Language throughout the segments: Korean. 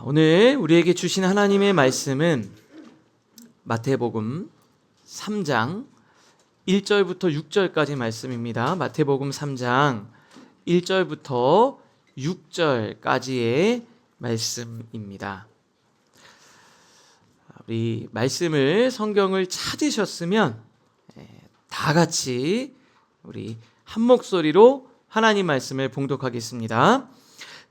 오늘 우리에게 주신 하나님의 말씀은 마태복음 3장 1절부터 6절까지 말씀입니다. 마태복음 3장 1절부터 6절까지의 말씀입니다. 우리 말씀을 성경을 찾으셨으면 다 같이 우리 한 목소리로 하나님 말씀을 봉독하겠습니다.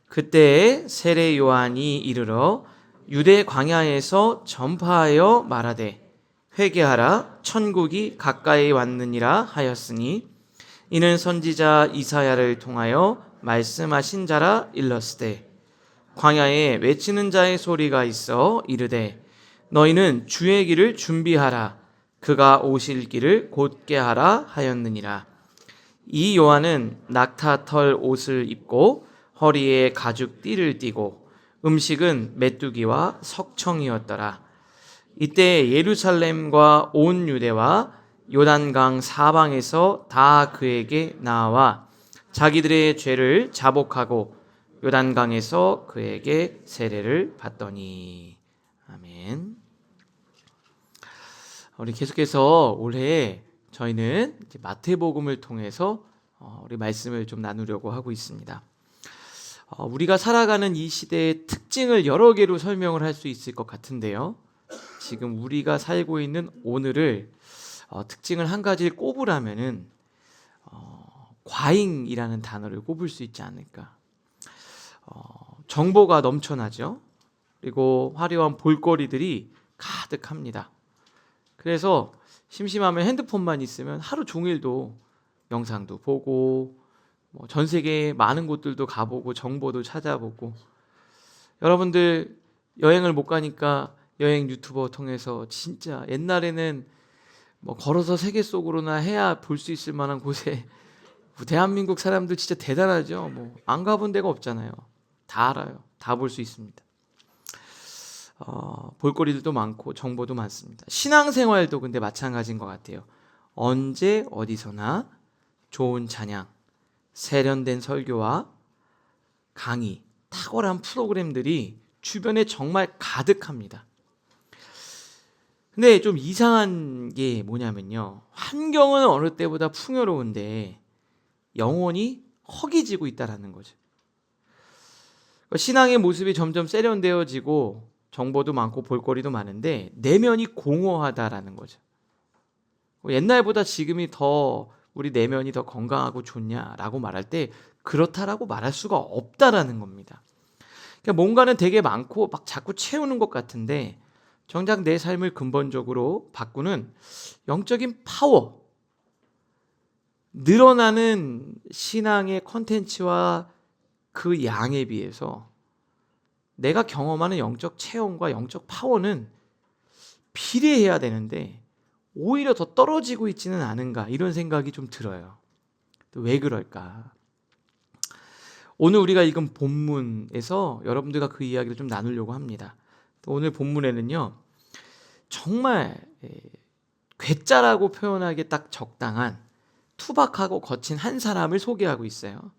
그때 세례 요한이 이르러 유대 광야에서 전파하여 말하되 회개하라 천국이 가까이 왔느니라 하였으니 이는 선지자 이사야를 통하여 말씀하신 자라 일렀으되 광야에 외치는 자의 소리가 있어 이르되 너희는 주의 길을 준비하라 그가 오실 길을 곧게 하라 하였느니라. 이 요한은 낙타털 옷을 입고 허리에 가죽 띠를 띠고 음식은 메뚜기와 석청이었더라. 이때 예루살렘과 온 유대와 요단강 사방에서 다 그에게 나와 자기들의 죄를 자복하고 요단강에서 그에게 세례를 받더니. 아멘. 우리 계속해서 올해 저희는 이제 마태복음을 통해서 우리 말씀을 좀 나누려고 하고 있습니다. 우리가 살아가는 이 시대의 특징을 여러 개로 설명을 할 수 있을 것 같은데요. 지금 우리가 살고 있는 오늘을 특징을 한 가지를 꼽으라면은 과잉이라는 단어를 꼽을 수 있지 않을까. 정보가 넘쳐나죠. 그리고 화려한 볼거리들이 가득합니다. 그래서 심심하면 핸드폰만 있으면 하루 종일도 영상도 보고 전 세계 많은 곳들도 가보고 정보도 찾아보고, 여러분들 여행을 못 가니까 여행 유튜버 통해서 진짜 옛날에는 걸어서 세계 속으로나 해야 볼 수 있을 만한 곳에 대한민국 사람들 진짜 대단하죠. 안 가본 데가 없잖아요. 다 알아요. 다 볼 수 있습니다. 볼거리들도 많고 정보도 많습니다. 신앙생활도 근데 마찬가지인 것 같아요. 언제 어디서나 좋은 찬양, 세련된 설교와 강의, 탁월한 프로그램들이 주변에 정말 가득합니다. 근데 좀 이상한 게 뭐냐면요, 환경은 어느 때보다 풍요로운데 영혼이 허기지고 있다는 거죠. 신앙의 모습이 점점 세련되어지고 정보도 많고 볼거리도 많은데 내면이 공허하다라는 거죠. 옛날보다 지금이 더 우리 내면이 더 건강하고 좋냐라고 말할 때 그렇다라고 말할 수가 없다라는 겁니다. 그러니까 뭔가는 되게 많고 막 자꾸 채우는 것 같은데 정작 내 삶을 근본적으로 바꾸는 영적인 파워, 늘어나는 신앙의 콘텐츠와 그 양에 비해서 내가 경험하는 영적 체험과 영적 파워는 비례해야 되는데 오히려 더 떨어지고 있지는 않은가, 이런 생각이 좀 들어요. 또 왜 그럴까? 오늘 우리가 읽은 본문에서 여러분들과 그 이야기를 좀 나누려고 합니다. 또 오늘 본문에는요, 정말 괴짜라고 표현하기에 딱 적당한 투박하고 거친 한 사람을 소개하고 있어요.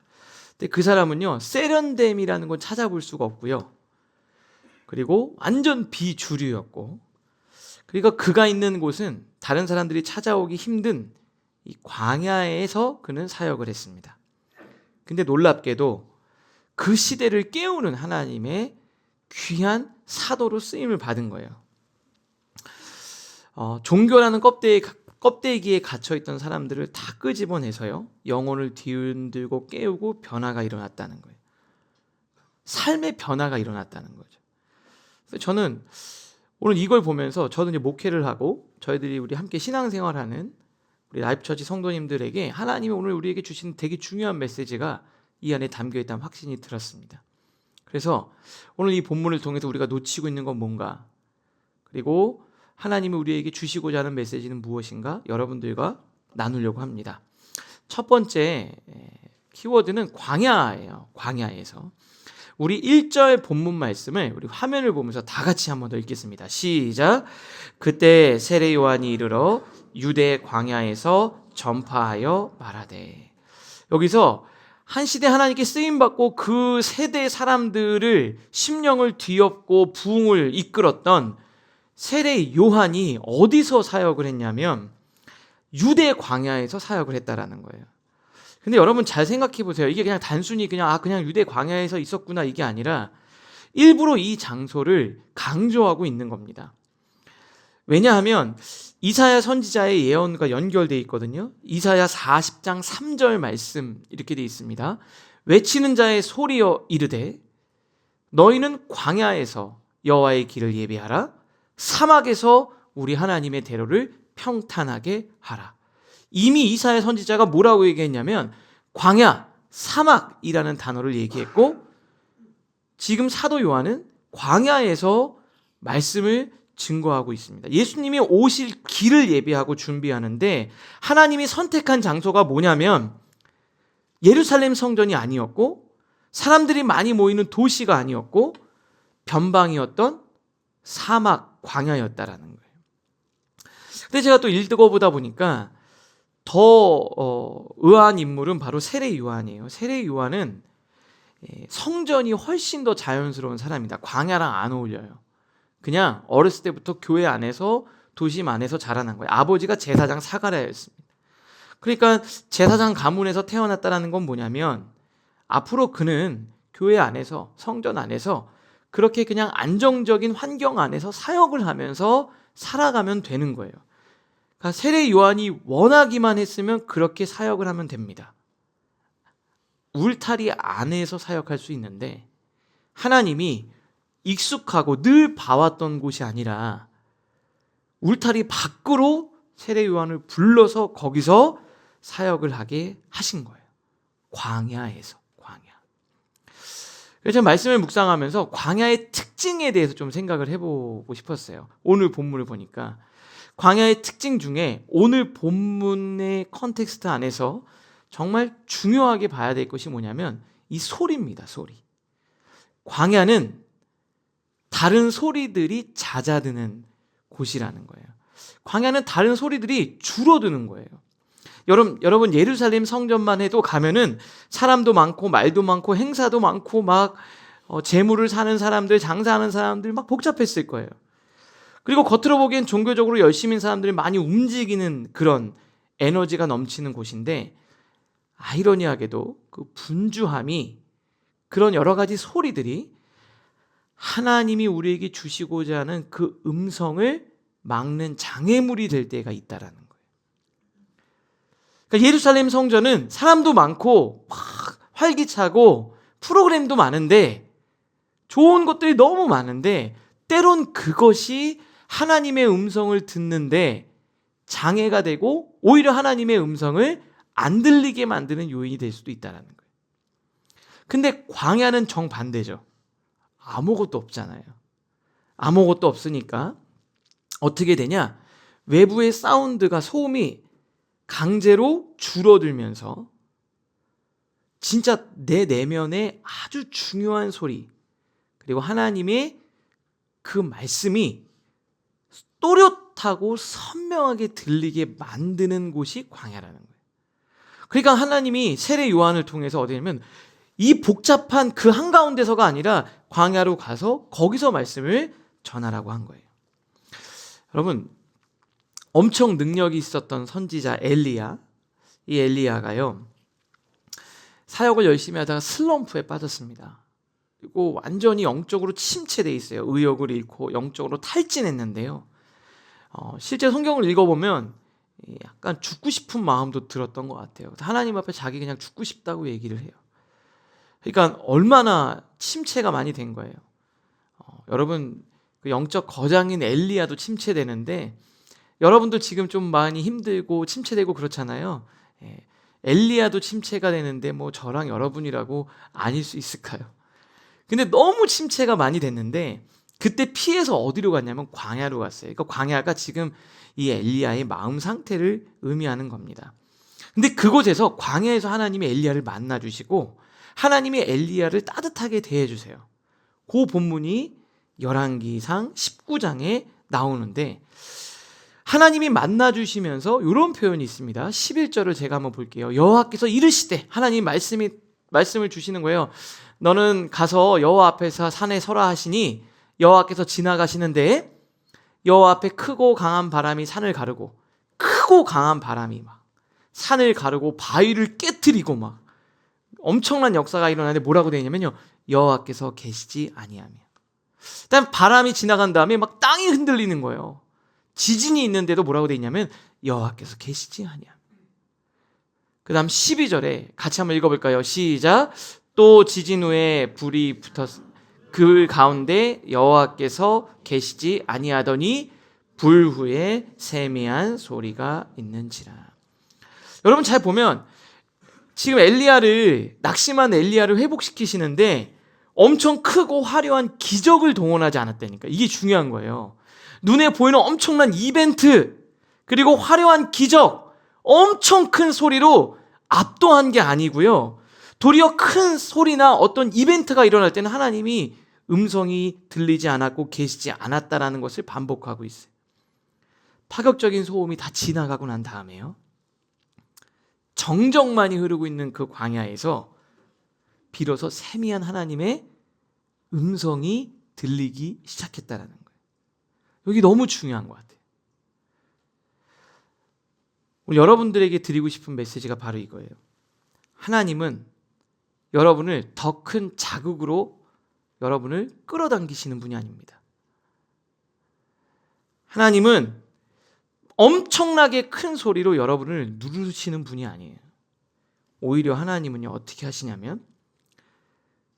근데 그 사람은요, 세련됨이라는 건 찾아볼 수가 없고요. 그리고 완전 비주류였고, 그리고 그가 있는 곳은 다른 사람들이 찾아오기 힘든 이 광야에서 그는 사역을 했습니다. 근데 놀랍게도 그 시대를 깨우는 하나님의 귀한 사도로 쓰임을 받은 거예요. 종교라는 껍데기에 갇혀있던 사람들을 다 끄집어내서요, 영혼을 뒤흔들고 깨우고 변화가 일어났다는 거예요. 삶의 변화가 일어났다는 거죠. 그래서 저는 오늘 이걸 보면서, 저는 이제 목회를 하고 저희들이 우리 함께 신앙생활하는 우리 라이프처치 성도님들에게 하나님이 오늘 우리에게 주신 되게 중요한 메시지가 이 안에 담겨 있다는 확신이 들었습니다. 그래서 오늘 이 본문을 통해서 우리가 놓치고 있는 건 뭔가, 그리고 하나님이 우리에게 주시고자 하는 메시지는 무엇인가, 여러분들과 나누려고 합니다. 첫 번째 키워드는 광야예요. 광야에서 우리 1절 본문 말씀을 우리 화면을 보면서 다 같이 한 번 더 읽겠습니다. 시작. 그때 세례 요한이 이르러 유대 광야에서 전파하여 말하되. 여기서 한 시대 하나님께 쓰임받고 그 세대 사람들을 심령을 뒤엎고 부흥을 이끌었던 세례 요한이 어디서 사역을 했냐면 유대 광야에서 사역을 했다라는 거예요. 근데 여러분 잘 생각해 보세요. 이게 그냥 단순히 그냥 유대 광야에서 있었구나 이게 아니라 일부러 이 장소를 강조하고 있는 겁니다. 왜냐하면 이사야 선지자의 예언과 연결되어 있거든요. 이사야 40장 3절 말씀 이렇게 되어 있습니다. 외치는 자의 소리여 이르되 너희는 광야에서 여호와의 길을 예비하라. 사막에서 우리 하나님의 대로를 평탄하게 하라. 이미 이사야 선지자가 뭐라고 얘기했냐면 광야, 사막이라는 단어를 얘기했고 지금 사도 요한은 광야에서 말씀을 증거하고 있습니다. 예수님이 오실 길을 예비하고 준비하는데 하나님이 선택한 장소가 뭐냐면 예루살렘 성전이 아니었고 사람들이 많이 모이는 도시가 아니었고 변방이었던 사막 광야였다라는 거예요. 근데 제가 또 읽어보다 보니까 더 의아한 인물은 바로 세례 요한이에요. 세례 요한은 성전이 훨씬 더 자연스러운 사람이다. 광야랑 안 어울려요. 그냥 어렸을 때부터 교회 안에서 도심 안에서 자라난 거예요. 아버지가 제사장 사가랴였습니다. 그러니까 제사장 가문에서 태어났다는 건 뭐냐면 앞으로 그는 교회 안에서 성전 안에서 그렇게 그냥 안정적인 환경 안에서 사역을 하면서 살아가면 되는 거예요. 그러니까 세례 요한이 원하기만 했으면 그렇게 사역을 하면 됩니다. 울타리 안에서 사역할 수 있는데 하나님이 익숙하고 늘 봐왔던 곳이 아니라 울타리 밖으로 세례 요한을 불러서 거기서 사역을 하게 하신 거예요. 광야에서. 그래서 제가 말씀을 묵상하면서 광야의 특징에 대해서 좀 생각을 해보고 싶었어요. 오늘 본문을 보니까 광야의 특징 중에 오늘 본문의 컨텍스트 안에서 정말 중요하게 봐야 될 것이 뭐냐면 이 소리입니다. 소리. 광야는 다른 소리들이 잦아드는 곳이라는 거예요. 광야는 다른 소리들이 줄어드는 거예요. 여러분 예루살렘 성전만 해도 가면은 사람도 많고 말도 많고 행사도 많고 막 재물을 사는 사람들, 장사하는 사람들 막 복잡했을 거예요. 그리고 겉으로 보기엔 종교적으로 열심인 사람들이 많이 움직이는 그런 에너지가 넘치는 곳인데 아이러니하게도 그 분주함이 그런 여러 가지 소리들이 하나님이 우리에게 주시고자 하는 그 음성을 막는 장애물이 될 때가 있다라는 거예요. 그러니까 예루살렘 성전은 사람도 많고 막 활기차고 프로그램도 많은데 좋은 것들이 너무 많은데 때론 그것이 하나님의 음성을 듣는데 장애가 되고 오히려 하나님의 음성을 안 들리게 만드는 요인이 될 수도 있다는 거예요. 근데 광야는 정반대죠. 아무것도 없잖아요. 아무것도 없으니까 어떻게 되냐? 외부의 사운드가 소음이 강제로 줄어들면서 진짜 내 내면에 아주 중요한 소리 그리고 하나님의 그 말씀이 또렷하고 선명하게 들리게 만드는 곳이 광야라는 거예요. 그러니까 하나님이 세례 요한을 통해서 어디냐면 이 복잡한 그 한가운데서가 아니라 광야로 가서 거기서 말씀을 전하라고 한 거예요. 여러분 엄청 능력이 있었던 선지자 엘리야, 이 엘리야가요 사역을 열심히 하다가 슬럼프에 빠졌습니다. 그리고 완전히 영적으로 침체돼 있어요. 의욕을 잃고 영적으로 탈진했는데요. 실제 성경을 읽어보면 약간 죽고 싶은 마음도 들었던 것 같아요. 하나님 앞에 자기 그냥 죽고 싶다고 얘기를 해요. 그러니까 얼마나 침체가 많이 된 거예요. 여러분 그 영적 거장인 엘리야도 침체되는데 여러분도 지금 좀 많이 힘들고 침체되고 그렇잖아요. 엘리야도 침체가 되는데 뭐 저랑 여러분이라고 아닐 수 있을까요? 근데 너무 침체가 많이 됐는데 그때 피해서 어디로 갔냐면 광야로 갔어요. 그러니까 광야가 지금 이 엘리야의 마음 상태를 의미하는 겁니다. 근데 그곳에서 광야에서 하나님이 엘리야를 만나 주시고 하나님이 엘리야를 따뜻하게 대해 주세요. 그 본문이 열왕기상 19장에 나오는데 하나님이 만나 주시면서 이런 표현이 있습니다. 11절을 제가 한번 볼게요. 여호와께서 이르시되 하나님 말씀이 말씀을 주시는 거예요. 너는 가서 여호와 앞에서 산에 서라 하시니 여호와께서 지나가시는데 여호와 앞에 크고 강한 바람이 산을 가르고 크고 강한 바람이 막 산을 가르고 바위를 깨트리고 막 엄청난 역사가 일어나는데 뭐라고 되어 있냐면요. 여호와께서 계시지 아니하며. 일단 바람이 지나간 다음에 막 땅이 흔들리는 거예요. 지진이 있는데도 뭐라고 되어 있냐면 여호와께서 계시지 아니하며. 그 다음 12절에 같이 한번 읽어볼까요? 시작. 또 지진 후에 불이 붙었 그 가운데 여호와께서 계시지 아니하더니 불 후에 세미한 소리가 있는지라. 여러분 잘 보면 지금 낙심한 엘리야를 회복시키시는데 엄청 크고 화려한 기적을 동원하지 않았다니까. 이게 중요한 거예요. 눈에 보이는 엄청난 이벤트 그리고 화려한 기적, 엄청 큰 소리로 압도한 게 아니고요. 도리어 큰 소리나 어떤 이벤트가 일어날 때는 하나님이 음성이 들리지 않았고 계시지 않았다라는 것을 반복하고 있어요. 파격적인 소음이 다 지나가고 난 다음에요. 정적만이 흐르고 있는 그 광야에서 비로소 세미한 하나님의 음성이 들리기 시작했다라는 거예요. 여기 너무 중요한 것 같아요. 오늘 여러분들에게 드리고 싶은 메시지가 바로 이거예요. 하나님은 여러분을 더 큰 자극으로 여러분을 끌어당기시는 분이 아닙니다. 하나님은 엄청나게 큰 소리로 여러분을 누르시는 분이 아니에요. 오히려 하나님은요, 어떻게 하시냐면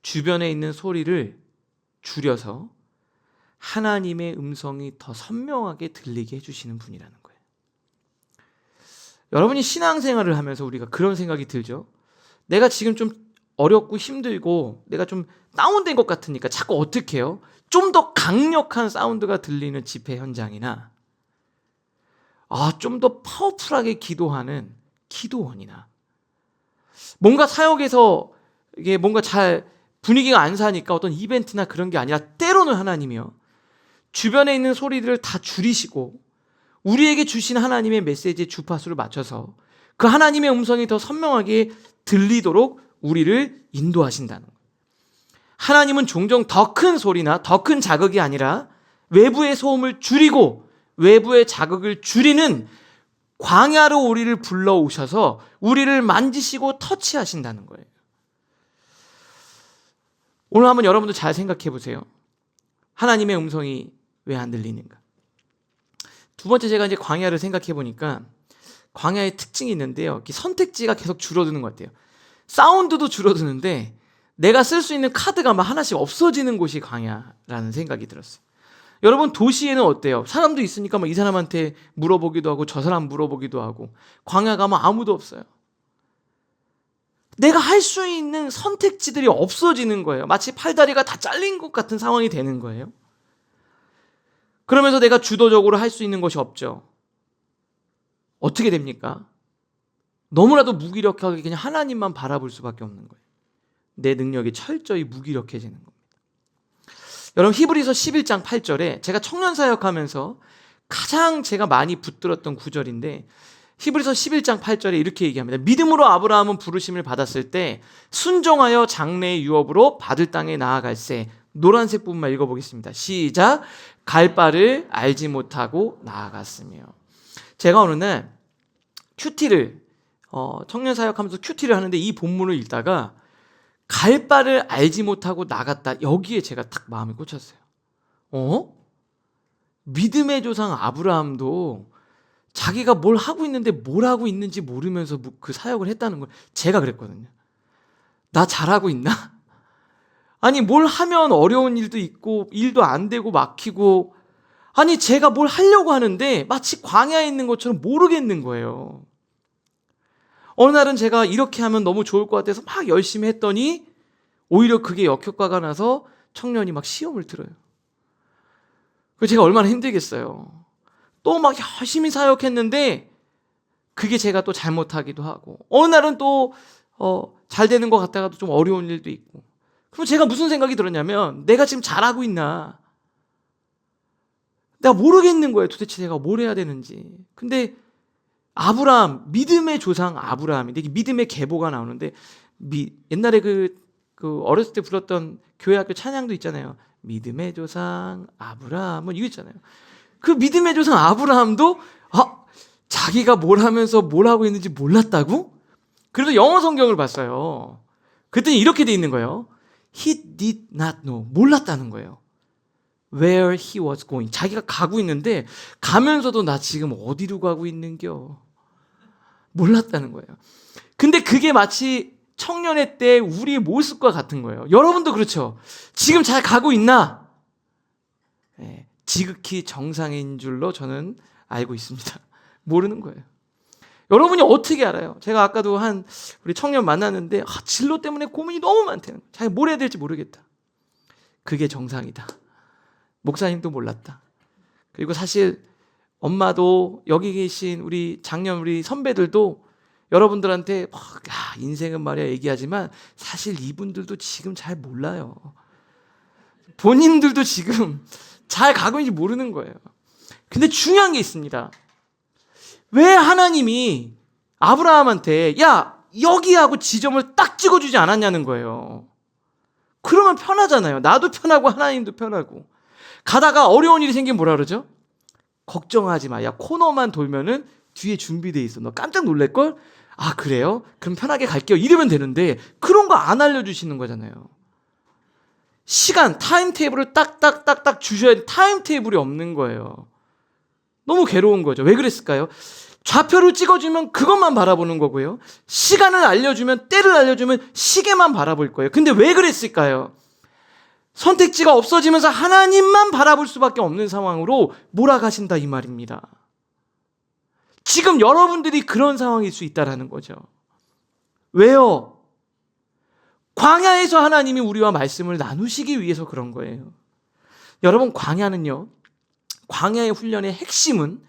주변에 있는 소리를 줄여서 하나님의 음성이 더 선명하게 들리게 해주시는 분이라는 거예요. 여러분이 신앙생활을 하면서 우리가 그런 생각이 들죠. 내가 지금 좀 어렵고 힘들고 내가 좀 다운된 것 같으니까 자꾸 어떻게 해요? 좀 더 강력한 사운드가 들리는 집회 현장이나 좀 더 파워풀하게 기도하는 기도원이나 뭔가 사역에서 이게 뭔가 잘 분위기가 안 사니까 어떤 이벤트나 그런 게 아니라 때로는 하나님이요. 주변에 있는 소리들을 다 줄이시고 우리에게 주신 하나님의 메시지의 주파수를 맞춰서 그 하나님의 음성이 더 선명하게 들리도록 우리를 인도하신다는 거예요. 하나님은 종종 더 큰 소리나 더 큰 자극이 아니라 외부의 소음을 줄이고 외부의 자극을 줄이는 광야로 우리를 불러오셔서 우리를 만지시고 터치하신다는 거예요. 오늘 한번 여러분도 잘 생각해 보세요. 하나님의 음성이 왜 안 들리는가? 두 번째 제가 이제 광야를 생각해 보니까 광야의 특징이 있는데요. 선택지가 계속 줄어드는 것 같아요. 사운드도 줄어드는데 내가 쓸 수 있는 카드가 막 하나씩 없어지는 곳이 광야라는 생각이 들었어요. 여러분 도시에는 어때요? 사람도 있으니까 막 이 사람한테 물어보기도 하고 저 사람 물어보기도 하고 광야 가면 아무도 없어요. 내가 할 수 있는 선택지들이 없어지는 거예요. 마치 팔다리가 다 잘린 것 같은 상황이 되는 거예요. 그러면서 내가 주도적으로 할 수 있는 것이 없죠. 어떻게 됩니까? 너무나도 무기력하게 그냥 하나님만 바라볼 수밖에 없는 거예요. 내 능력이 철저히 무기력해지는 겁니다. 여러분 히브리서 11장 8절에 제가 청년 사역하면서 가장 제가 많이 붙들었던 구절인데 히브리서 11장 8절에 이렇게 얘기합니다. 믿음으로 아브라함은 부르심을 받았을 때 순종하여 장래의 유업으로 받을 땅에 나아갈새. 노란색 부분만 읽어보겠습니다. 시작. 갈 바를 알지 못하고 나아갔으며. 제가 어느 날 큐티를 청년 사역하면서 큐티를 하는데 이 본문을 읽다가 갈 바를 알지 못하고 나갔다. 여기에 제가 딱 마음이 꽂혔어요. 믿음의 조상 아브라함도 자기가 뭘 하고 있는데 뭘 하고 있는지 모르면서 그 사역을 했다는 걸 제가 그랬거든요. 나 잘하고 있나? 아니 뭘 하면 어려운 일도 있고 일도 안 되고 막히고 아니 제가 뭘 하려고 하는데 마치 광야에 있는 것처럼 모르겠는 거예요. 어느 날은 제가 이렇게 하면 너무 좋을 것 같아서 막 열심히 했더니 오히려 그게 역효과가 나서 청년이 막 시험을 들어요. 그래서 제가 얼마나 힘들겠어요. 또 막 열심히 사역했는데 그게 제가 또 잘못하기도 하고 어느 날은 또 잘 되는 것 같다가도 좀 어려운 일도 있고 그럼 제가 무슨 생각이 들었냐면 내가 지금 잘하고 있나 내가 모르겠는 거예요. 도대체 내가 뭘 해야 되는지. 근데 아브라함 믿음의 조상 아브라함인데 믿음의 계보가 나오는데 옛날에 그 어렸을 때 불렀던 교회 학교 찬양도 있잖아요. 믿음의 조상 아브라함 뭐 이거 있잖아요. 그 믿음의 조상 아브라함도 자기가 뭘 하면서 뭘 하고 있는지 몰랐다고? 그래서 영어 성경을 봤어요. 그랬더니 이렇게 돼 있는 거예요. He did not know. 몰랐다는 거예요. Where he was going. 자기가 가고 있는데 가면서도 나 지금 어디로 가고 있는겨. 몰랐다는 거예요. 근데 그게 마치 청년의 때 우리의 모습과 같은 거예요. 여러분도 그렇죠. 지금 잘 가고 있나? 네, 지극히 정상인 줄로 저는 알고 있습니다. 모르는 거예요. 여러분이 어떻게 알아요? 제가 아까도 우리 청년 만났는데 진로 때문에 고민이 너무 많대요. 자기가 뭘 해야 될지 모르겠다. 그게 정상이다. 목사님도 몰랐다. 그리고 사실 엄마도 여기 계신 우리 작년 우리 선배들도 여러분들한테 인생은 말이야 얘기하지만 사실 이분들도 지금 잘 몰라요. 본인들도 지금 잘 가고 있는지 모르는 거예요. 근데 중요한 게 있습니다. 왜 하나님이 아브라함한테 여기하고 지점을 딱 찍어주지 않았냐는 거예요. 그러면 편하잖아요. 나도 편하고 하나님도 편하고. 가다가 어려운 일이 생기면 뭐라 그러죠? 걱정하지 마. 코너만 돌면은 뒤에 준비돼 있어. 너 깜짝 놀랄걸? 그래요? 그럼 편하게 갈게요. 이러면 되는데 그런 거 안 알려주시는 거잖아요. 시간, 타임테이블을 딱딱딱딱 주셔야 돼. 타임테이블이 없는 거예요. 너무 괴로운 거죠. 왜 그랬을까요? 좌표를 찍어주면 그것만 바라보는 거고요. 시간을 알려주면, 때를 알려주면 시계만 바라볼 거예요. 근데 왜 그랬을까요? 선택지가 없어지면서 하나님만 바라볼 수밖에 없는 상황으로 몰아가신다 이 말입니다. 지금 여러분들이 그런 상황일 수 있다는 거죠. 왜요? 광야에서 하나님이 우리와 말씀을 나누시기 위해서 그런 거예요. 여러분, 광야의 훈련의 핵심은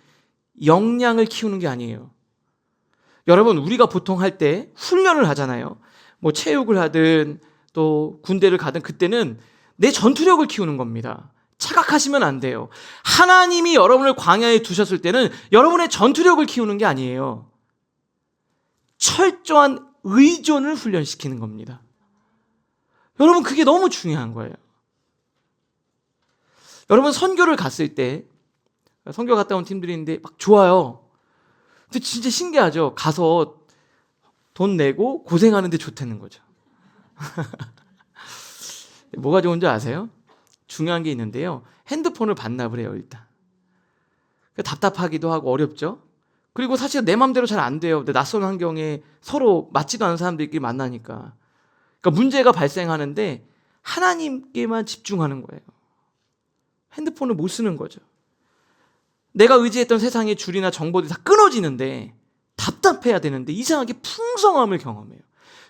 역량을 키우는 게 아니에요. 여러분, 우리가 보통 할 때 훈련을 하잖아요. 뭐 체육을 하든 또 군대를 가든 그때는 내 전투력을 키우는 겁니다. 착각하시면 안 돼요. 하나님이 여러분을 광야에 두셨을 때는 여러분의 전투력을 키우는 게 아니에요. 철저한 의존을 훈련시키는 겁니다. 여러분, 그게 너무 중요한 거예요. 여러분, 선교 갔다 온 팀들이 있는데 막 좋아요. 근데 진짜 신기하죠. 가서 돈 내고 고생하는데 좋다는 거죠. 뭐가 좋은지 아세요? 중요한 게 있는데요. 핸드폰을 반납을 해요, 일단. 답답하기도 하고 어렵죠. 그리고 사실 내 맘대로 잘 안 돼요. 근데 낯선 환경에 서로 맞지도 않은 사람들끼리 만나니까. 그러니까 문제가 발생하는데 하나님께만 집중하는 거예요. 핸드폰을 못 쓰는 거죠. 내가 의지했던 세상의 줄이나 정보들이 다 끊어지는데 답답해야 되는데 이상하게 풍성함을 경험해요.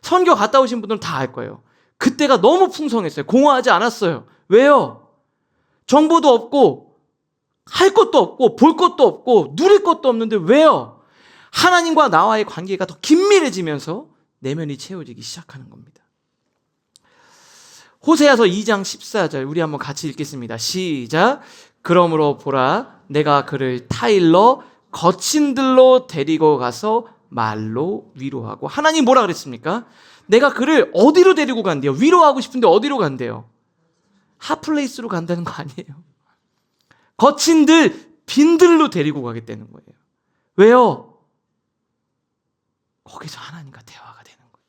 선교 갔다 오신 분들은 다 알 거예요. 그때가 너무 풍성했어요. 공허하지 않았어요. 왜요? 정보도 없고 할 것도 없고 볼 것도 없고 누릴 것도 없는데 왜요? 하나님과 나와의 관계가 더 긴밀해지면서 내면이 채워지기 시작하는 겁니다. 호세아서 2장 14절 우리 한번 같이 읽겠습니다. 시작. 그러므로 보라 내가 그를 타일러 거친 들로 데리고 가서 말로 위로하고. 하나님 뭐라 그랬습니까? 내가 그를 어디로 데리고 간대요? 위로하고 싶은데 어디로 간대요? 핫플레이스로 간다는 거 아니에요. 거친 들, 빈들로 데리고 가겠다는 거예요. 왜요? 거기서 하나님과 대화가 되는 거예요.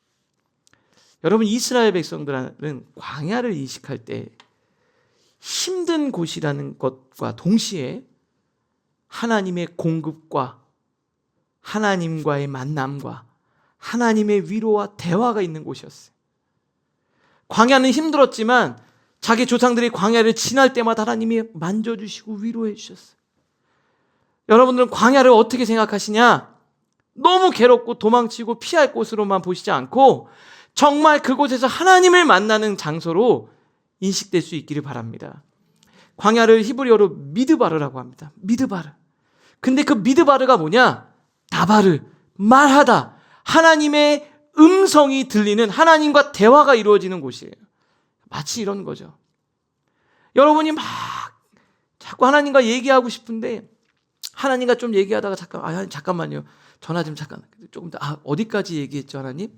여러분, 이스라엘 백성들은 광야를 이식할 때 힘든 곳이라는 것과 동시에 하나님의 공급과 하나님과의 만남과 하나님의 위로와 대화가 있는 곳이었어요. 광야는 힘들었지만 자기 조상들이 광야를 지날 때마다 하나님이 만져주시고 위로해 주셨어요. 여러분들은 광야를 어떻게 생각하시냐? 너무 괴롭고 도망치고 피할 곳으로만 보시지 않고 정말 그곳에서 하나님을 만나는 장소로 인식될 수 있기를 바랍니다. 광야를 히브리어로 미드바르라고 합니다. 미드바르. 근데 그 미드바르가 뭐냐? 다바르, 말하다. 하나님의 음성이 들리는, 하나님과 대화가 이루어지는 곳이에요. 마치 이런 거죠. 여러분이 막 자꾸 하나님과 얘기하고 싶은데 하나님과 좀 얘기하다가 잠깐만요. 전화 좀 잠깐. 조금 더 어디까지 얘기했죠, 하나님?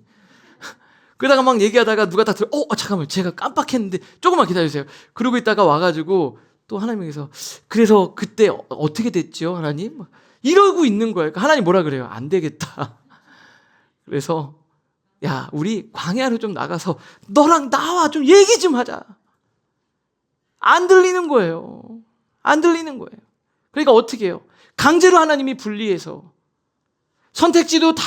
그러다가 막 얘기하다가 누가 딱 잠깐만, 제가 깜빡했는데 조금만 기다려주세요. 그러고 있다가 와가지고 또 하나님께서 그래서 그때 어떻게 됐죠, 하나님? 이러고 있는 거예요. 그러니까 하나님 뭐라 그래요? 안 되겠다. 그래서 야, 우리 광야로 좀 나가서 너랑 나와 좀 얘기 좀 하자. 안 들리는 거예요. 안 들리는 거예요. 그러니까 어떻게 해요? 강제로 하나님이 분리해서 선택지도 다,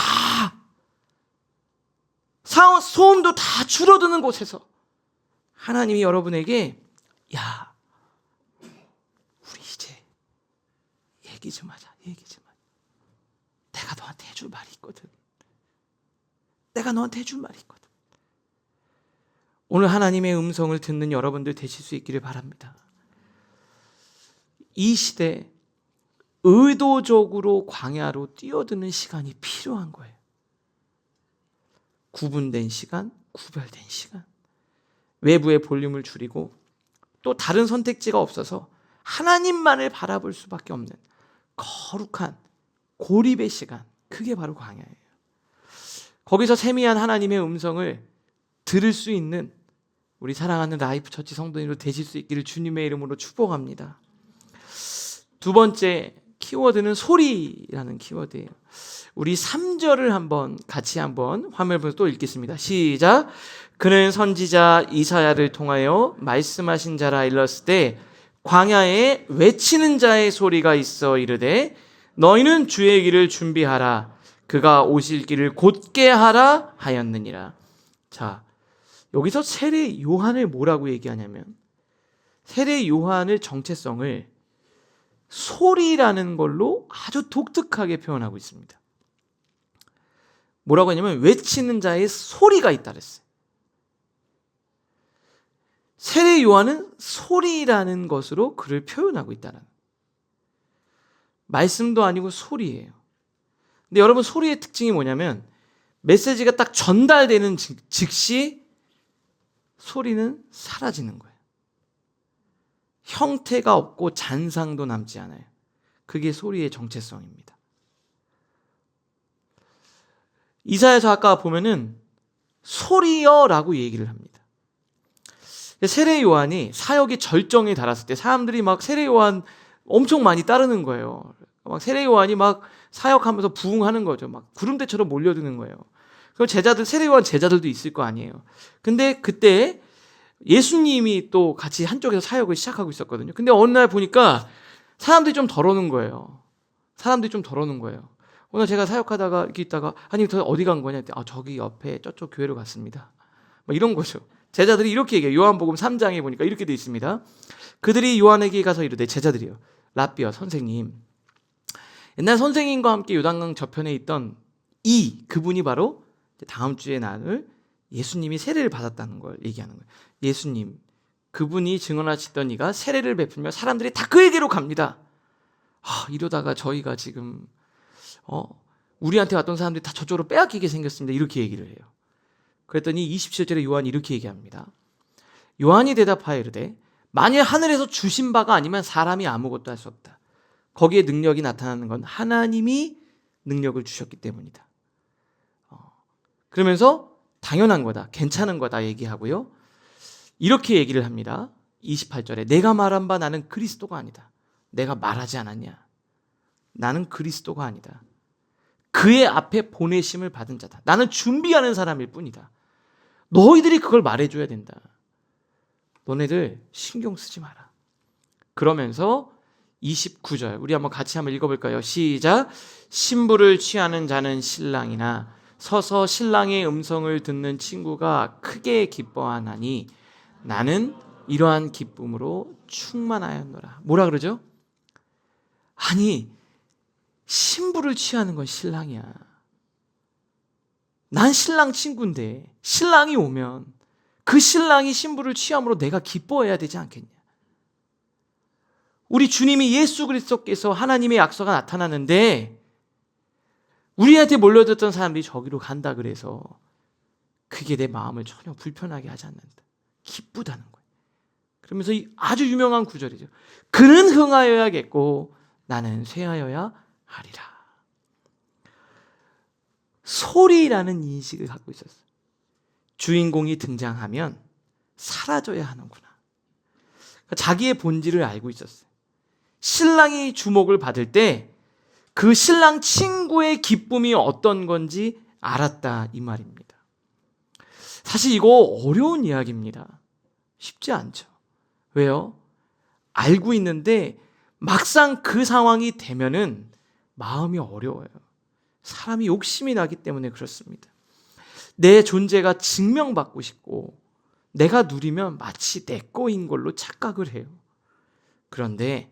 소음도 다 줄어드는 곳에서 하나님이 여러분에게 야, 우리 이제 얘기 좀 하자. 얘기 좀 하자. 내가 너한테 해줄 말이 있거든. 내가 너한테 해줄 말이 있거든. 오늘 하나님의 음성을 듣는 여러분들 되실 수 있기를 바랍니다. 이 시대 의도적으로 광야로 뛰어드는 시간이 필요한 거예요. 구분된 시간, 구별된 시간. 외부의 볼륨을 줄이고 또 다른 선택지가 없어서 하나님만을 바라볼 수밖에 없는 거룩한 고립의 시간. 그게 바로 광야예요. 거기서 세미한 하나님의 음성을 들을 수 있는 우리 사랑하는 라이프 처치 성도님으로 되실 수 있기를 주님의 이름으로 축복합니다. 두 번째 키워드는 소리라는 키워드예요. 우리 3절을 같이 화면을 보면서 또 읽겠습니다. 시작. 그는 선지자 이사야를 통하여 말씀하신 자라 일렀을 때 광야에 외치는 자의 소리가 있어 이르되 너희는 주의 길을 준비하라. 그가 오실 길을 곧게 하라 하였느니라. 자, 여기서 세례 요한을 뭐라고 얘기하냐면 세례 요한의 정체성을 소리라는 걸로 아주 독특하게 표현하고 있습니다. 뭐라고 하냐면 외치는 자의 소리가 있다 그랬어요. 세례 요한은 소리라는 것으로 그를 표현하고 있다는, 말씀도 아니고 소리예요. 근데 여러분, 소리의 특징이 뭐냐면 메시지가 딱 전달되는 즉시 소리는 사라지는 거예요. 형태가 없고 잔상도 남지 않아요. 그게 소리의 정체성입니다. 이사야서 아까 보면은 소리여라고 얘기를 합니다. 세례 요한이 사역의 절정에 달았을 때 사람들이 막 세례 요한 엄청 많이 따르는 거예요. 막 세례 요한이 막 사역하면서 부흥하는 거죠. 막 구름대처럼 몰려드는 거예요. 그럼 세례 요한 제자들도 있을 거 아니에요. 근데 그때 예수님이 또 같이 한쪽에서 사역을 시작하고 있었거든요. 근데 어느 날 보니까 사람들이 좀 덜어오는 거예요. 오늘 제가 사역하다가 이렇게 있다가 아니 저 어디 간 거냐? 저기 옆에 저쪽 교회로 갔습니다. 뭐 이런 거죠. 제자들이 이렇게 얘기해요. 요한복음 3장에 보니까 이렇게 돼 있습니다. 그들이 요한에게 가서 이르되, 제자들이요, 랍비여, 선생님, 옛날 선생님과 함께 요단강 저편에 있던 그분이 바로 다음 주에 나눌 예수님이 세례를 받았다는 걸 얘기하는 거예요. 예수님, 그분이 증언하시던 이가 세례를 베풀며 사람들이 다 그에게로 갑니다. 이러다가 저희가 지금 우리한테 왔던 사람들이 다 저쪽으로 빼앗기게 생겼습니다. 이렇게 얘기를 해요. 그랬더니 27절에 요한이 이렇게 얘기합니다. 요한이 대답하여 이르되 만일 하늘에서 주신 바가 아니면 사람이 아무것도 할 수 없다. 거기에 능력이 나타나는 건 하나님이 능력을 주셨기 때문이다. 그러면서 당연한 거다, 괜찮은 거다 얘기하고요. 이렇게 얘기를 합니다. 28절에 내가 말한 바 나는 그리스도가 아니다. 내가 말하지 않았냐? 나는 그리스도가 아니다. 그의 앞에 보내심을 받은 자다. 나는 준비하는 사람일 뿐이다. 너희들이 그걸 말해줘야 된다. 너네들 신경 쓰지 마라. 그러면서 29절 우리 같이 한번 읽어볼까요? 시작. 신부를 취하는 자는 신랑이나 서서 신랑의 음성을 듣는 친구가 크게 기뻐하나니 나는 이러한 기쁨으로 충만하였노라. 뭐라 그러죠? 아니, 신부를 취하는 건 신랑이야. 난 신랑 친구인데 신랑이 오면 그 신랑이 신부를 취함으로 내가 기뻐해야 되지 않겠냐? 우리 주님이 예수 그리스도께서 하나님의 약속가 나타나는데 우리한테 몰려들었던 사람들이 저기로 간다 그래서 그게 내 마음을 전혀 불편하게 하지 않는다. 기쁘다는 거예요. 그러면서 아주 유명한 구절이죠. 그는 흥하여야겠고 나는 쇠하여야 하리라. 소리라는 인식을 갖고 있었어요. 주인공이 등장하면 사라져야 하는구나. 자기의 본질을 알고 있었어요. 신랑이 주목을 받을 때 그 신랑 친구의 기쁨이 어떤 건지 알았다, 이 말입니다. 사실 이거 어려운 이야기입니다. 쉽지 않죠. 왜요? 알고 있는데 막상 그 상황이 되면은 마음이 어려워요. 사람이 욕심이 나기 때문에 그렇습니다. 내 존재가 증명받고 싶고 내가 누리면 마치 내 거인 걸로 착각을 해요. 그런데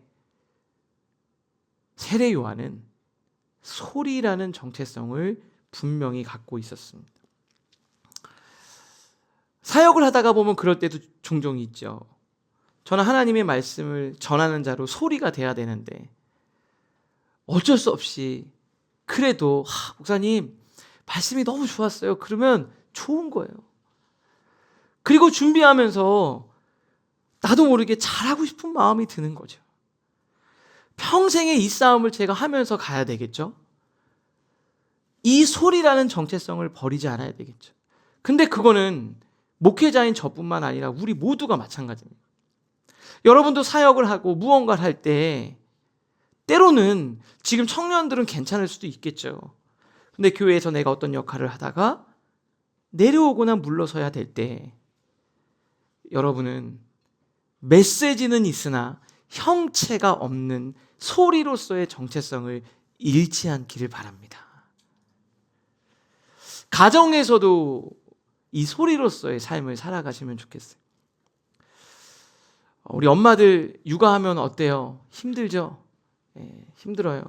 세례 요한은 소리라는 정체성을 분명히 갖고 있었습니다. 사역을 하다가 보면 그럴 때도 종종 있죠. 저는 하나님의 말씀을 전하는 자로 소리가 돼야 되는데 어쩔 수 없이 그래도 목사님 말씀이 너무 좋았어요. 그러면 좋은 거예요. 그리고 준비하면서 나도 모르게 잘하고 싶은 마음이 드는 거죠. 평생의 이 싸움을 제가 하면서 가야 되겠죠. 이 소리라는 정체성을 버리지 않아야 되겠죠. 근데 그거는 목회자인 저뿐만 아니라 우리 모두가 마찬가지입니다. 여러분도 사역을 하고 무언가를 할 때 때로는 지금 청년들은 괜찮을 수도 있겠죠. 근데 교회에서 내가 어떤 역할을 하다가 내려오거나 물러서야 될 때 여러분은 메시지는 있으나 형체가 없는 소리로서의 정체성을 잃지 않기를 바랍니다. 가정에서도 이 소리로서의 삶을 살아가시면 좋겠어요. 우리 엄마들 육아하면 어때요? 힘들죠? 힘들어요.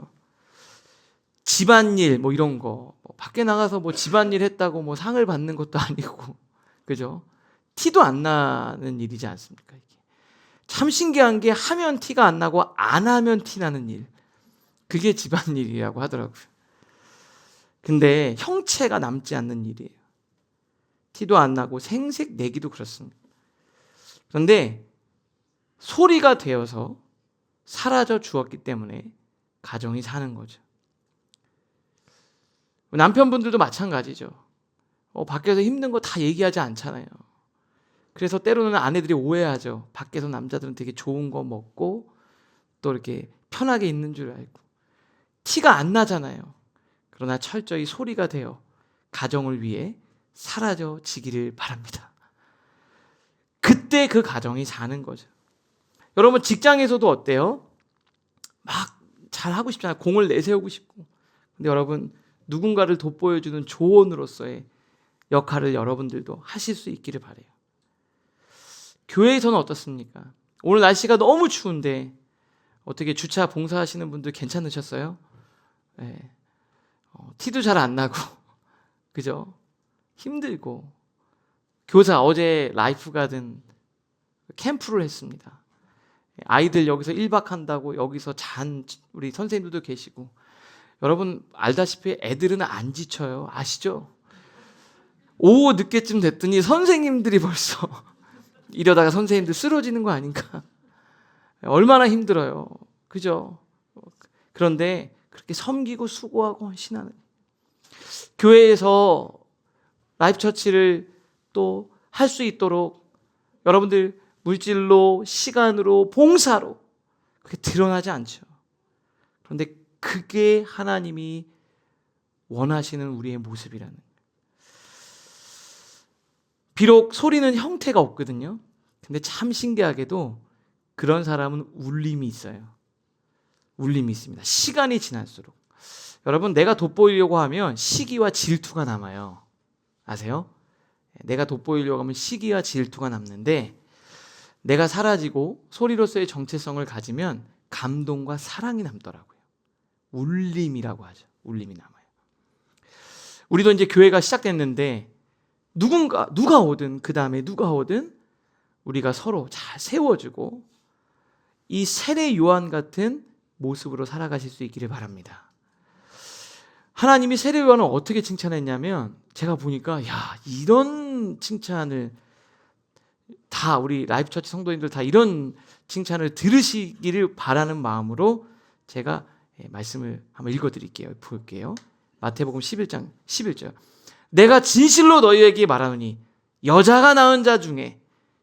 집안일 뭐 이런 거 밖에 나가서 뭐 집안일 했다고 상을 받는 것도 아니고 그죠? 티도 안 나는 일이지 않습니까? 이게. 참 신기한 게 하면 티가 안 나고 안 하면 티 나는 일, 그게 집안일이라고 하더라고요. 근데 형체가 남지 않는 일이에요. 티도 안 나고 생색 내기도 그렇습니다. 그런데 소리가 되어서 사라져 주었기 때문에 가정이 사는 거죠. 남편분들도 마찬가지죠. 밖에서 힘든 거 다 얘기하지 않잖아요. 그래서 때로는 아내들이 오해하죠. 밖에서 남자들은 되게 좋은 거 먹고 또 이렇게 편하게 있는 줄 알고. 티가 안 나잖아요. 그러나 철저히 소리가 되어 가정을 위해 사라져지기를 바랍니다. 그때 그 가정이 사는 거죠. 여러분 직장에서도 어때요? 막 잘하고 싶잖아요. 공을 내세우고 싶고. 근데 여러분 누군가를 돋보여주는 조언으로서의 역할을 여러분들도 하실 수 있기를 바라요. 교회에서는 어떻습니까? 오늘 날씨가 너무 추운데 어떻게 주차 봉사하시는 분들 괜찮으셨어요? 네. 티도 잘 안 나고 그죠? 힘들고. 교사 어제 라이프가든 캠프를 했습니다. 아이들 여기서 1박 한다고 여기서 잔 우리 선생님들도 계시고. 여러분 알다시피 애들은 안 지쳐요. 아시죠? 오후 늦게쯤 됐더니 선생님들이 벌써 이러다가 선생님들 쓰러지는 거 아닌가? 얼마나 힘들어요. 그죠? 그런데 그렇게 섬기고 수고하고 헌신하는 교회에서 라이프 처치를 또 할 수 있도록 여러분들 물질로, 시간으로, 봉사로 그게 드러나지 않죠. 그런데 그게 하나님이 원하시는 우리의 모습이라는 거예요. 비록 소리는 형태가 없거든요. 근데 참 신기하게도 그런 사람은 울림이 있어요. 울림이 있습니다. 시간이 지날수록. 여러분 내가 돋보이려고 하면 시기와 질투가 남아요. 아세요? 내가 돋보이려고 하면 시기와 질투가 남는데 내가 사라지고 소리로서의 정체성을 가지면 감동과 사랑이 남더라고요. 울림이라고 하죠. 울림이 남아요. 우리도 이제 교회가 시작됐는데 누가 오든 그 다음에 누가 오든 우리가 서로 잘 세워주고 이 세례 요한 같은 모습으로 살아가실 수 있기를 바랍니다. 하나님이 세례 요한을 어떻게 칭찬했냐면 제가 보니까 이런 칭찬을 다 우리 라이프 처치 성도님들 다 이런 칭찬을 들으시기를 바라는 마음으로 제가 말씀을 한번 읽어드릴게요. 볼게요. 마태복음 11장 11절. 내가 진실로 너희에게 말하노니 여자가 낳은 자 중에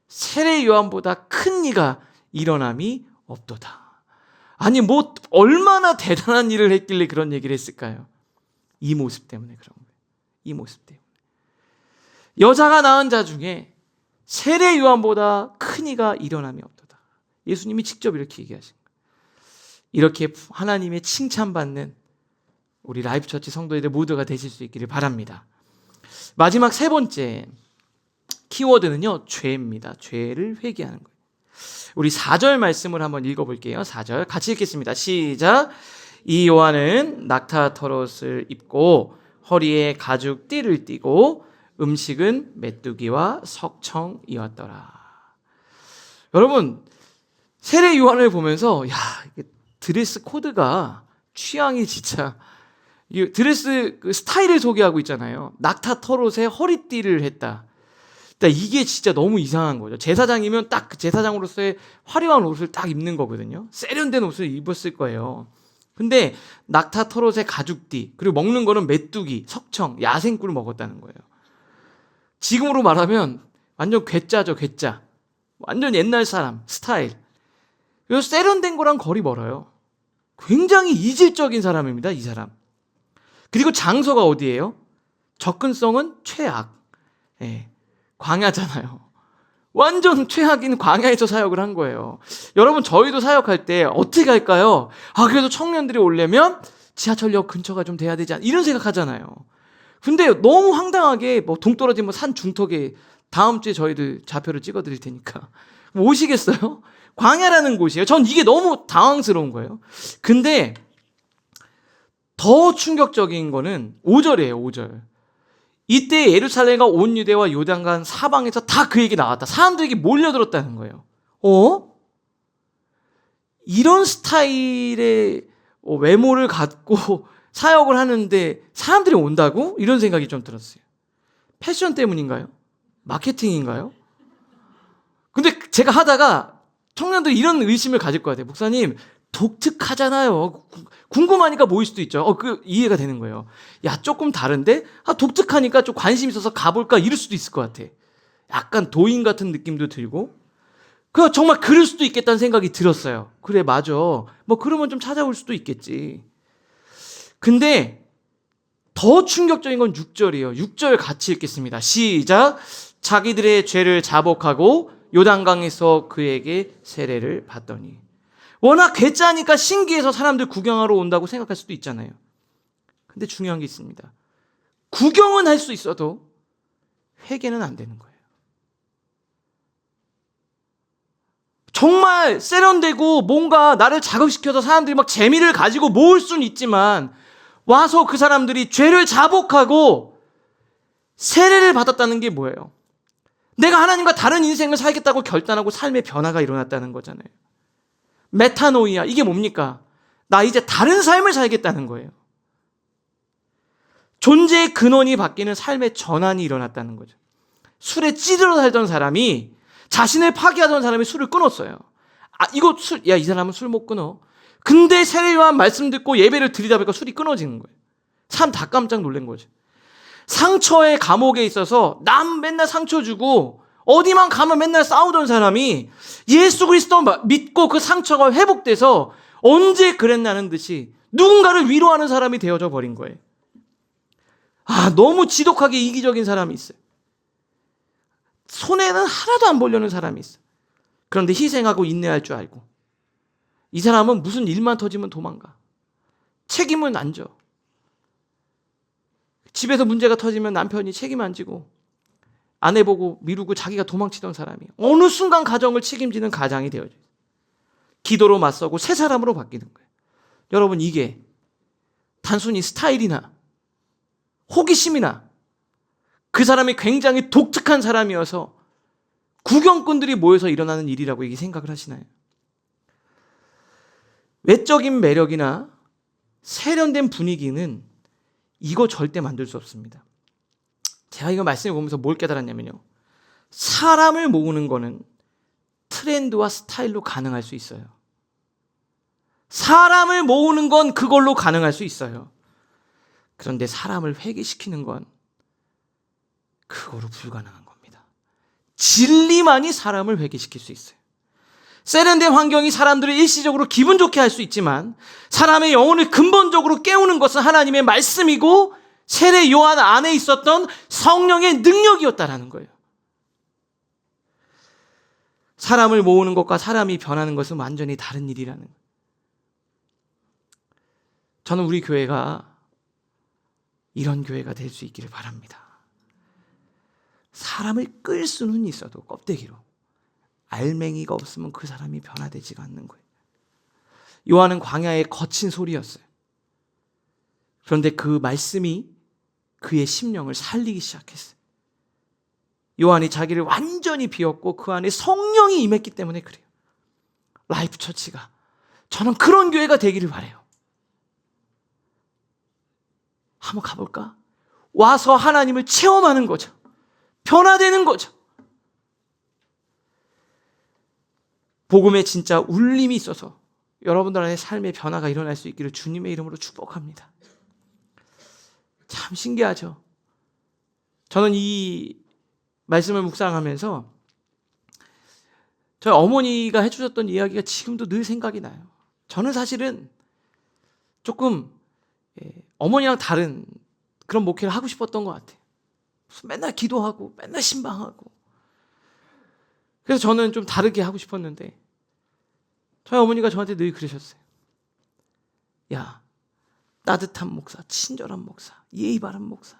세례 요한보다 큰 이가 일어남이 없도다. 아니 뭐 얼마나 대단한 일을 했길래 그런 얘기를 했을까요? 이 모습 때문에 그런 거예요. 이 모습 때문에. 여자가 낳은 자 중에 세례 요한보다 큰 이가 일어남이 없도다. 예수님이 직접 이렇게 얘기하신 거예요. 이렇게 하나님의 칭찬받는 우리 라이프처치 성도들 모두가 되실 수 있기를 바랍니다. 마지막 세 번째 키워드는요, 죄입니다. 죄를 회개하는 거예요. 우리 4절 말씀을 한번 읽어볼게요. 4절 같이 읽겠습니다. 시작. 이 요한은 낙타 털옷을 입고 허리에 가죽 띠를 띠고 음식은 메뚜기와 석청이었더라. 여러분, 세례 요한을 보면서 야, 드레스 코드가 취향이 진짜 드레스 스타일을 소개하고 있잖아요. 낙타 털옷에 허리띠를 했다. 이게 진짜 너무 이상한 거죠. 제사장이면 딱 그 제사장으로서의 화려한 옷을 딱 입는 거거든요. 세련된 옷을 입었을 거예요. 근데 낙타 털옷에 가죽띠, 그리고 먹는 거는 메뚜기, 석청, 야생꿀을 먹었다는 거예요. 지금으로 말하면 완전 괴짜죠, 괴짜. 완전 옛날 사람 스타일. 그래서 세련된 거랑 거리 멀어요. 굉장히 이질적인 사람입니다, 이 사람. 그리고 장소가 어디예요? 접근성은 최악. 예, 광야잖아요. 완전 최악인 광야에서 사역을 한 거예요. 여러분, 저희도 사역할 때 어떻게 할까요? 그래도 청년들이 오려면 지하철역 근처가 좀 돼야 되지 않나, 이런 생각하잖아요. 근데 너무 황당하게 뭐 동떨어진 산 중턱에 다음 주에 저희들 좌표를 찍어드릴 테니까 오시겠어요? 광야라는 곳이에요. 전 이게 너무 당황스러운 거예요. 근데 더 충격적인 거는 5절이에요. 5절. 이때 예루살렘과 온 유대와 요단강 사방에서 다 그 얘기 나왔다. 사람들에게 몰려들었다는 거예요. 이런 스타일의 외모를 갖고 사역을 하는데 사람들이 온다고? 이런 생각이 좀 들었어요. 패션 때문인가요? 마케팅인가요? 근데 제가 하다가 청년들이 이런 의심을 가질 것 같아요. 목사님, 독특하잖아요. 궁금하니까 모일 수도 있죠. 이해가 되는 거예요. 야, 조금 다른데? 독특하니까 좀 관심 있어서 가볼까? 이럴 수도 있을 것 같아. 약간 도인 같은 느낌도 들고. 정말 그럴 수도 있겠다는 생각이 들었어요. 그래, 맞아. 뭐 그러면 좀 찾아올 수도 있겠지. 근데 더 충격적인 건 6절이에요. 6절 같이 읽겠습니다. 시작. 자기들의 죄를 자복하고 요단강에서 그에게 세례를 받더니. 워낙 괴짜니까 신기해서 사람들 구경하러 온다고 생각할 수도 있잖아요. 근데 중요한 게 있습니다. 구경은 할 수 있어도 회개는 안 되는 거예요. 정말 세련되고 뭔가 나를 자극시켜서 사람들이 막 재미를 가지고 모을 수는 있지만 와서 그 사람들이 죄를 자복하고 세례를 받았다는 게 뭐예요? 내가 하나님과 다른 인생을 살겠다고 결단하고 삶의 변화가 일어났다는 거잖아요. 메타노이아, 이게 뭡니까? 나 이제 다른 삶을 살겠다는 거예요. 존재의 근원이 바뀌는 삶의 전환이 일어났다는 거죠. 술에 찌들어 살던 사람이, 자신을 파괴하던 사람이 술을 끊었어요. 이 사람은 술 못 끊어. 근데 세례요한 말씀 듣고 예배를 드리다 보니까 술이 끊어지는 거예요. 사람 다 깜짝 놀란 거죠. 상처의 감옥에 있어서 남 맨날 상처 주고 어디만 가면 맨날 싸우던 사람이 예수 그리스도 믿고 그 상처가 회복돼서 언제 그랬나는 듯이 누군가를 위로하는 사람이 되어져 버린 거예요. 너무 지독하게 이기적인 사람이 있어요. 손해는 하나도 안 보려는 사람이 있어요. 그런데 희생하고 인내할 줄 알고. 이 사람은 무슨 일만 터지면 도망가. 책임은 안 져. 집에서 문제가 터지면 남편이 책임 안 지고 아내 보고 미루고 자기가 도망치던 사람이 어느 순간 가정을 책임지는 가장이 되어져요. 기도로 맞서고 새 사람으로 바뀌는 거예요. 여러분, 이게 단순히 스타일이나 호기심이나 그 사람이 굉장히 독특한 사람이어서 구경꾼들이 모여서 일어나는 일이라고 얘기 생각을 하시나요? 외적인 매력이나 세련된 분위기는 이거 절대 만들 수 없습니다. 제가 이거 말씀을 보면서 뭘 깨달았냐면요. 사람을 모으는 거는 트렌드와 스타일로 가능할 수 있어요. 사람을 모으는 건 그걸로 가능할 수 있어요. 그런데 사람을 회개시키는 건 그거로 불가능한 겁니다. 진리만이 사람을 회개시킬 수 있어요. 세련된 환경이 사람들을 일시적으로 기분 좋게 할 수 있지만 사람의 영혼을 근본적으로 깨우는 것은 하나님의 말씀이고 세례 요한 안에 있었던 성령의 능력이었다라는 거예요. 사람을 모으는 것과 사람이 변하는 것은 완전히 다른 일이라는 거예요. 저는 우리 교회가 이런 교회가 될 수 있기를 바랍니다. 사람을 끌 수는 있어도 껍데기로 알맹이가 없으면 그 사람이 변화되지가 않는 거예요. 요한은 광야의 거친 소리였어요. 그런데 그 말씀이 그의 심령을 살리기 시작했어요. 요한이 자기를 완전히 비웠고 그 안에 성령이 임했기 때문에 그래요. 라이프 처치가 저는 그런 교회가 되기를 바라요. 한번 가볼까? 와서 하나님을 체험하는 거죠. 변화되는 거죠. 복음에 진짜 울림이 있어서 여러분들 안에 삶의 변화가 일어날 수 있기를 주님의 이름으로 축복합니다. 참 신기하죠. 저는 이 말씀을 묵상하면서 저희 어머니가 해주셨던 이야기가 지금도 늘 생각이 나요. 저는 사실은 조금 어머니랑 다른 그런 목회를 하고 싶었던 것 같아요. 맨날 기도하고 맨날 신방하고 그래서 저는 좀 다르게 하고 싶었는데 저희 어머니가 저한테 늘 그러셨어요. 야, 따뜻한 목사, 친절한 목사, 예의 바른 목사,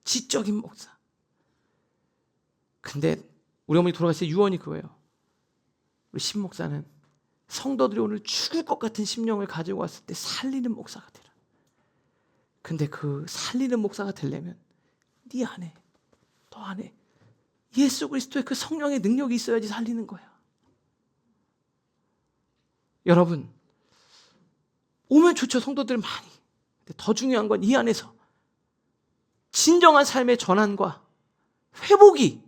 지적인 목사. 근데 우리 어머니 돌아가실 때 유언이 그거예요. 우리 신 목사는 성도들이 오늘 죽을 것 같은 심령을 가지고 왔을 때 살리는 목사가 되라. 근데 그 살리는 목사가 되려면 네 안에, 너 안에 예수 그리스도의 그 성령의 능력이 있어야지 살리는 거야. 여러분, 오면 좋죠. 성도들 많이. 근데 더 중요한 건 이 안에서 진정한 삶의 전환과 회복이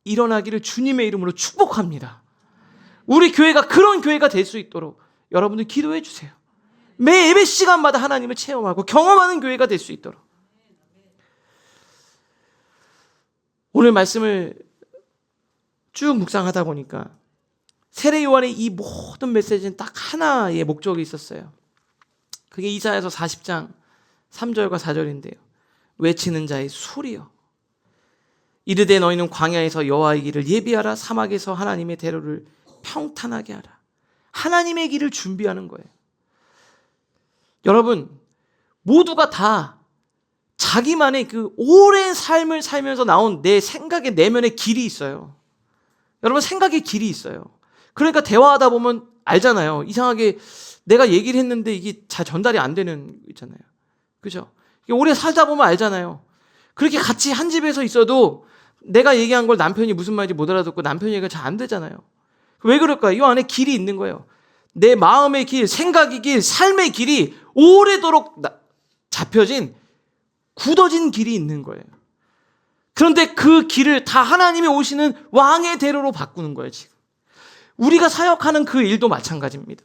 일어나기를 주님의 이름으로 축복합니다. 우리 교회가 그런 교회가 될 수 있도록 여러분들 기도해 주세요. 매 예배 시간마다 하나님을 체험하고 경험하는 교회가 될 수 있도록. 오늘 말씀을 쭉 묵상하다 보니까 세례 요한의 이 모든 메시지는 딱 하나의 목적이 있었어요. 그게 이사야서 40장 3절과 4절인데요. 외치는 자의 소리여. 이르되 너희는 광야에서 여호와의 길을 예비하라. 사막에서 하나님의 대로를 평탄하게 하라. 하나님의 길을 준비하는 거예요. 여러분, 모두가 다 자기만의 그 오랜 삶을 살면서 나온 내 생각의 내면의 길이 있어요. 여러분, 생각의 길이 있어요. 그러니까 대화하다 보면 알잖아요. 이상하게 내가 얘기를 했는데 이게 잘 전달이 안 되는 거 있잖아요. 그죠? 오래 살다 보면 알잖아요. 그렇게 같이 한 집에서 있어도 내가 얘기한 걸 남편이 무슨 말인지 못 알아듣고 남편 얘기가 잘 안 되잖아요. 왜 그럴까요? 이 안에 길이 있는 거예요. 내 마음의 길, 생각의 길, 삶의 길이 오래도록 잡혀진 굳어진 길이 있는 거예요. 그런데 그 길을 다 하나님이 오시는 왕의 대로로 바꾸는 거예요. 지금 우리가 사역하는 그 일도 마찬가지입니다.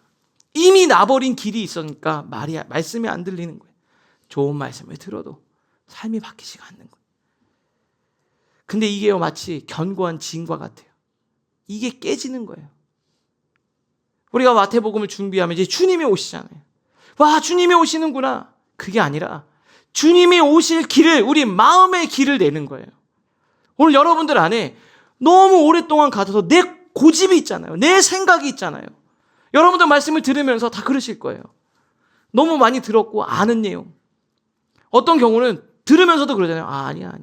이미 나버린 길이 있으니까 말씀이 안 들리는 거예요. 좋은 말씀을 들어도 삶이 바뀌지가 않는 거예요. 근데 이게 마치 견고한 진과 같아요. 이게 깨지는 거예요. 우리가 마태복음을 준비하면 이제 주님이 오시잖아요. 와, 주님이 오시는구나. 그게 아니라 주님이 오실 길을, 우리 마음의 길을 내는 거예요. 오늘 여러분들 안에 너무 오랫동안 가둬서 내 고집이 있잖아요. 내 생각이 있잖아요. 여러분들 말씀을 들으면서 다 그러실 거예요. 너무 많이 들었고 아는 내용. 어떤 경우는 들으면서도 그러잖아요. 아니야.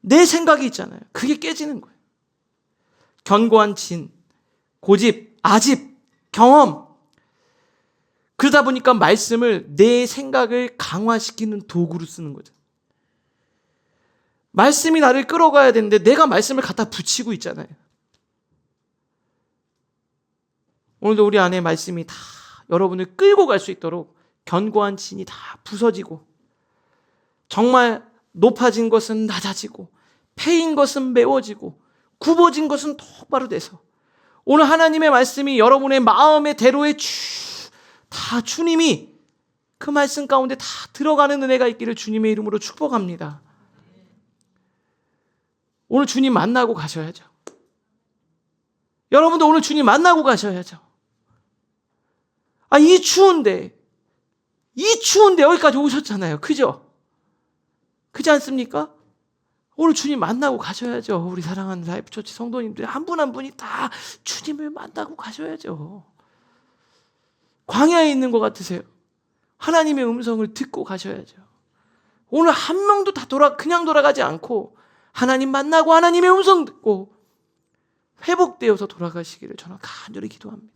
내 생각이 있잖아요. 그게 깨지는 거예요. 견고한 진, 고집, 아집, 경험. 그러다 보니까 말씀을 내 생각을 강화시키는 도구로 쓰는 거죠. 말씀이 나를 끌어가야 되는데 내가 말씀을 갖다 붙이고 있잖아요. 오늘도 우리 안에 말씀이 다 여러분을 끌고 갈 수 있도록 견고한 진이 다 부서지고 정말 높아진 것은 낮아지고 패인 것은 메워지고 굽어진 것은 똑바로 돼서 오늘 하나님의 말씀이 여러분의 마음의 대로에 다 주님이 그 말씀 가운데 다 들어가는 은혜가 있기를 주님의 이름으로 축복합니다. 오늘 주님 만나고 가셔야죠. 여러분도 오늘 주님 만나고 가셔야죠. 이 추운데 여기까지 오셨잖아요. 그죠? 그렇지 않습니까? 오늘 주님 만나고 가셔야죠. 우리 사랑하는 라이프처치 성도님들 한 분 한 분이 다 주님을 만나고 가셔야죠. 광야에 있는 것 같으세요? 하나님의 음성을 듣고 가셔야죠. 오늘 한 명도 다 그냥 돌아가지 않고 하나님 만나고 하나님의 음성 듣고 회복되어서 돌아가시기를 저는 간절히 기도합니다.